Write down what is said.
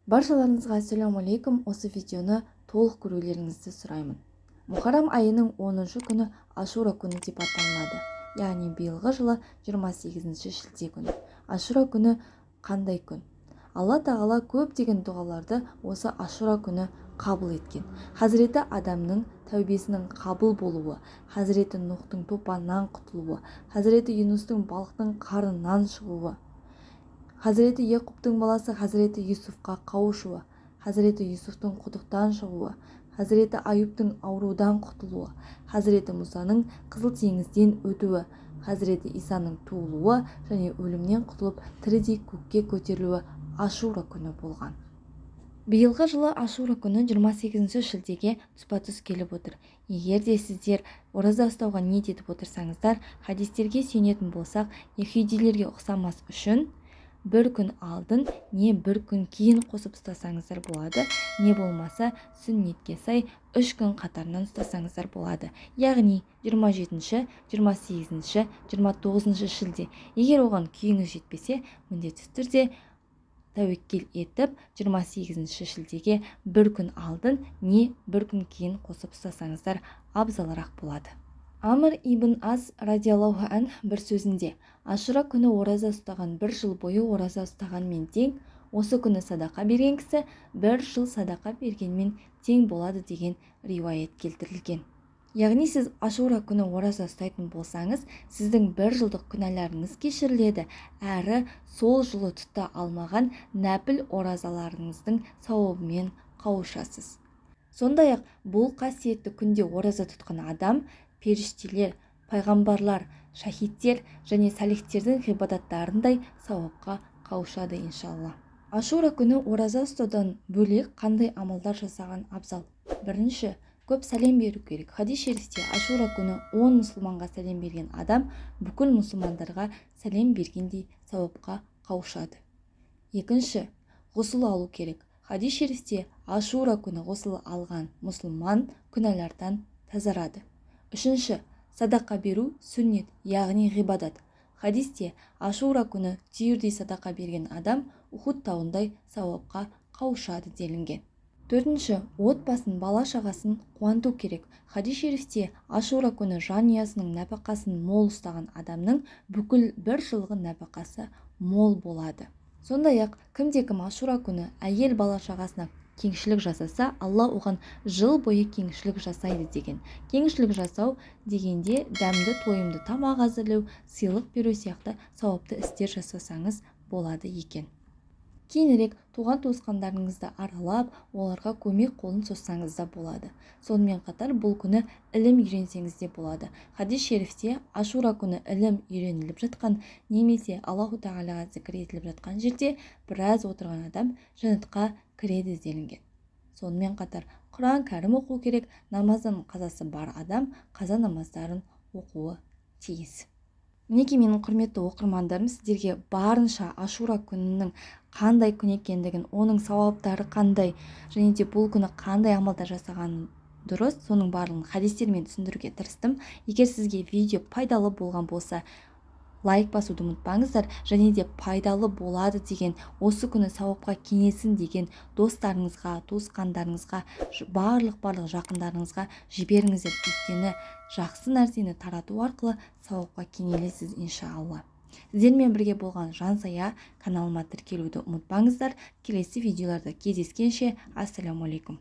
Баршаларыңызға ассалаумалейкум. Осы видеоны толық көрулеріңізді сұраймын. Мұхаррам айының 10-шы күні Ашура күні деп аталынады. Яғни биылғы жылы 28-ші шілде күні. Ашура күні қандай күн? Алла тағала көптеген дұғаларды осы Ашура күні қабыл еткен. Хазіреті Адамның тәубесінің қабыл болуы, Хазіреті Нұхтың топаннан құтылуы, Хазіреті Юнустың балықтың қарынынан шығуы, Хазіреті Яқубтың баласы Хазіреті Юсуфқа қауышуы, Хазіреті Юсуфтың құдықтан шығуы, Хазіреті Аюптың аурудан құтылуы, Хазіреті Мұсаның Қызыл теңізден өтуі, Хазіреті Исаның туылуы және өлімнен құтылып тірідей көкке көтерілуі Ашура күні болған. Биылғы жылы Ашура күні 28-ші шілдеге тұспа-тұс келіп отыр. Егер де сіздер ораза ұстауға ниет етіп отырсаңыздар, хадистерге сүйенетін болсақ, яһудилерге ұқсамас үшін бір күн алдын не бір күн кейін қосып ұстасаңыздар болады, не болмаса сүннетке сай 3 күн қатарынан ұстасаңыздар болады. Яғни 27-ші, 28-ші, 29-ші шілде. Егер оған күйіңіз жетпесе, міндетті түрде тәуекел етіп 28-ші шілдеге бір күн алдын не бір күн кейін қосып ұстасаңыздар абзалырақ болады. Амр ибн Ас радиаллаху ан бір сөзінде: Ашура күні ораза ұстаған бір жыл бойы ораза ұстағанмен тең, осы күні садақа берген кісі бір жыл садақа бергенмен тең болады деген риуаят келтірілген. Яғни сіз Ашура күні ораза ұстайтын болсаңыз, сіздің бір жылдық күнәларыңыз кешіріледі, әрі сол жылы тұта алмаған нәпіл оразаларыңыздың сауабымен қауышасыз. Сондай-ақ бұл қасиетті күнде ораза тұтқан адам періштелер, пайғамбарлар, шахидтер және салихтердің ғибадаттарындай сауапқа қауышады иншалла. Ашура күні ораза ұстаудан бөлек қандай амалдар жасаған абзал? Бірінші, көп сәлем беру керек. Хадис шерифте Ашура күні 10 мұсылманға сәлем берген адам бүкіл мұсылмандарға сәлем бергендей сауапқа қауышады. Екінші, ғұсыл алу керек. Хадис шерифте Ашура күні ғұсыл алған мұсылман күнәлардан тазарады. Үшінші, садақа беру сүннет, яғни ғибадат. Хадисте Ашура күні түйірдей садақа берген адам Ухуд тауындай сауапқа қауышады делінген. Төртінші, отбасын, бала-шағасын қуанту керек. Хадис шерифте Ашура күні жанұясының нәпақасын мол ұстаған адамның бүкіл бір жылғы нәпақасы мол болады. Сондай-ақ кімде-кім Ашура күні әйел бала-шағасына кеңшілік жасаса, Алла оған жыл бойы кеңшілік жасайды деген. Кеңшілік жасау дегенде дәмді тойымды тамақ әзірлеу, сыйлық беру сияқты сауапты істер жасасаңыз болады екен. Кейінірек туған туысқандарыңызды аралап, оларға көмек қолын созсаңыз да болады. Сонымен қатар бұл күні ілім үйренсеңіз де болады. Хадис шерифте Ашура күні ілім үйреніліп жатқан, немесе Аллаху тағалаға зікір етіліп жатқан жерде біраз отырған адам жәннатқа кіреді делінген. Сонымен қатар Құран кәрім оқу керек. Намаздан қазасы бар адам қаза намаздарын оқуы тиіс. Мінекей менің құрметті оқырмандарым, сіздерге барынша Ашура күнінің қандай күн екендігін, оның сауаптары қандай, және де бұл күні қандай амалдар жасаған дұрыс, соның барлығын хадистермен түсіндіруге тырыстым. Егер сізге видео пайдалы болған болса, лайк басуды ұмытпаңыздар, және де пайдалы болады деген, осы күні сауапқа кеңесін деген достарыңызға, туысқандарыңызға, барлық жақындарыңызға жіберіңіздер. Өйткені жақсы нәрсені тарату арқылы сауапқа кенелесіз иншалла. Сіздермен бірге болған Жансая каналыма тіркелуді ұмытпаңыздар. Келесі видеоларда кездескенше, ассалаумалейкум.